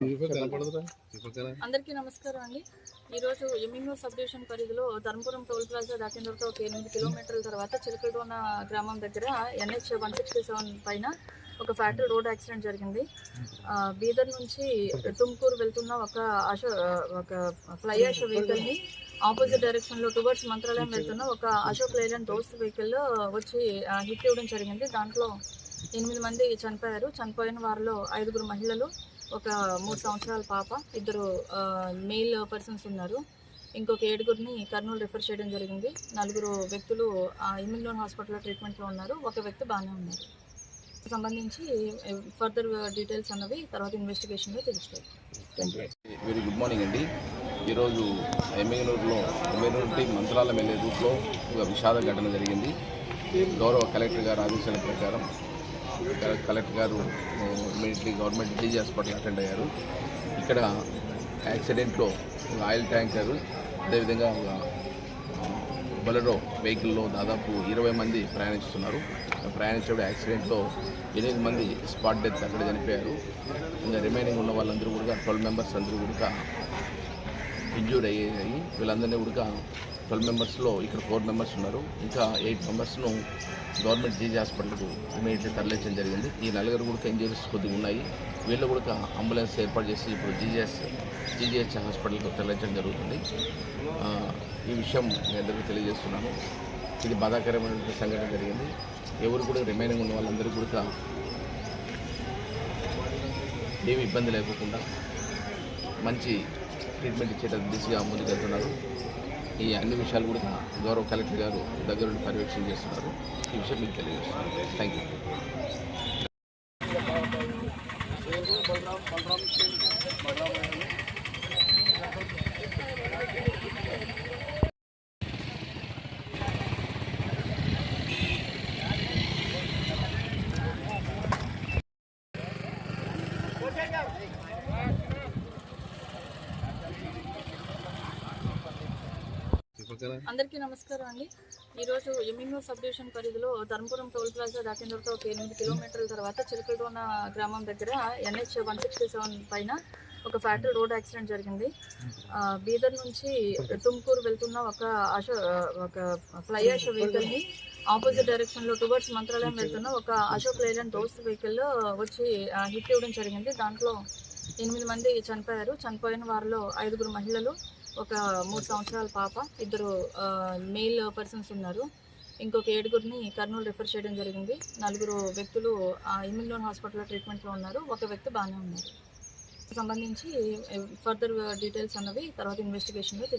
అందరికీ నమస్కారం అండి. ఈరోజు ఎమ్మిగనూరు సబ్ డివిజన్ పరిధిలో ధర్మపురం టోల్ ప్లాజా దాటిన తర్వాత ఒక 8 కిలోమీటర్ల తర్వాత చిలకలగొండ గ్రామం దగ్గర NH 167 పైన ఒక ఫ్యాక్టరీ రోడ్ యాక్సిడెంట్ జరిగింది. బీదర్ నుంచి తుమ్కూరు వెళ్తున్న ఒక ఫ్లై యాష్ వెహికల్ని ఆపోజిట్ డైరెక్షన్లో టువర్డ్స్ మంత్రాలయం వెళ్తున్న ఒక అశోక్ లైలాండ్ దోస్త్ వెహికల్లో వచ్చి హిట్ ఇవ్వడం జరిగింది. దాంట్లో 8 మంది చనిపోయారు. చనిపోయిన వారిలో 5 మహిళలు, ఒక 3 సంవత్సరాల పాప, 2 మెయిల్ పర్సన్స్ ఉన్నారు. ఇంకొక 7 కర్నూలు రిఫర్ చేయడం జరిగింది. 4 వ్యక్తులు ఎమ్మిగనూరు హాస్పిటల్లో ట్రీట్మెంట్లో ఉన్నారు. ఒక వ్యక్తి బాగానే ఉన్నారు. సంబంధించి ఫర్దర్ డీటెయిల్స్ అన్నవి తర్వాత ఇన్వెస్టిగేషన్లో తెలుస్తాయి. వెరీ గుడ్ మార్నింగ్ అండి. ఈరోజు ఎమ్మిగనూరు నుండి మంత్రాలయం వెళ్ళే రూట్లో ఒక విషాద ఘటన జరిగింది. గౌరవ కలెక్టర్ గారు ఆదేశాల ప్రకారం కలెక్టర్ గారు immediately government GG hospital attend అయ్యారు. ఇక్కడ యాక్సిడెంట్లో ఒక ఆయిల్ ట్యాంకరు, అదేవిధంగా ఒక బొలెరో వెహికల్లో దాదాపు 20 మంది ప్రయాణిస్తున్నారు. ప్రయాణించే యాక్సిడెంట్లో 8 మంది స్పాట్ డెత్ అక్కడ చనిపోయారు. ఇంకా రిమైనింగ్ ఉన్న వాళ్ళందరూ కూడా 12 మెంబర్స్ అందరూ కూడా ఇంజ్యూర్డ్ అయ్యాయి. వీళ్ళందరినీ కూడా 12 మెంబర్స్లో ఇక్కడ 4 మెంబర్స్ ఉన్నారు. ఇంకా 8 మెంబర్స్ను గవర్నమెంట్ జీజీ హాస్పిటల్కు ఇమీడియట్లీ తరలించడం జరిగింది. ఈ 4 కూడా ఇంజరీస్ కొద్దిగా ఉన్నాయి. వీళ్ళు కూడా అంబులెన్స్ ఏర్పాటు చేసి ఇప్పుడు జీజీహెచ్ హాస్పిటల్కు తరలించడం జరుగుతుంది. ఈ విషయం మీ అందరికీ తెలియజేస్తున్నాను. ఇది బాధాకరమైన సంఘటన జరిగింది. ఎవరు కూడా రిమైనింగ్ ఉన్న వాళ్ళందరూ కూడా ఏమి ఇబ్బంది లేకుండా మంచి ట్రీట్మెంట్ ఇచ్చేట దిశగా ముందుకెళ్తున్నారు. ఈ అన్ని విషయాలు కూడా గౌరవ కలెక్టర్ గారు దగ్గరుండి పర్యవేక్షణ చేస్తున్నారు. ఈ విషయం మీకు తెలియజేస్తున్నారు. Thank you. అందరికీ నమస్కారం అండి. ఈరోజు ఎమ్మిగనూరు సబ్ డివిజన్ పరిధిలో ధర్మపురం టోల్ ప్లాజా దాటిన తర్వాత ఒక 8 కిలోమీటర్ల తర్వాత చిలకలగొండ గ్రామం దగ్గర NH 167 పైన ఒక ఫ్యాక్టరీ రోడ్ యాక్సిడెంట్ జరిగింది. బీదర్ నుంచి తుమ్కూరు వెళ్తున్న ఒక ఫ్లై యాష్ వెహికల్ని ఆపోజిట్ డైరెక్షన్లో టువర్డ్స్ మంత్రాలయం వెళ్తున్న ఒక అశోక్ లైలాండ్ దోస్త్ వెహికల్లో వచ్చి హిట్ ఇవ్వడం జరిగింది. దాంట్లో 8 మంది చనిపోయారు. చనిపోయిన వారిలో 5 మహిళలు, ఒక 3 సంవత్సరాల పాప, 2 మెయిల్ పర్సన్స్ ఉన్నారు. ఇంకొక 7 కర్నూలు రిఫర్ చేయడం జరిగింది. 4 వ్యక్తులు ఎమ్మిగనూరు హాస్పిటల్లో ట్రీట్మెంట్లో ఉన్నారు. ఒక వ్యక్తి బాగానే ఉన్నారు. సంబంధించి ఫర్దర్ డీటెయిల్స్ అన్నవి తర్వాత ఇన్వెస్టిగేషన్లో తెలుస్తాయి.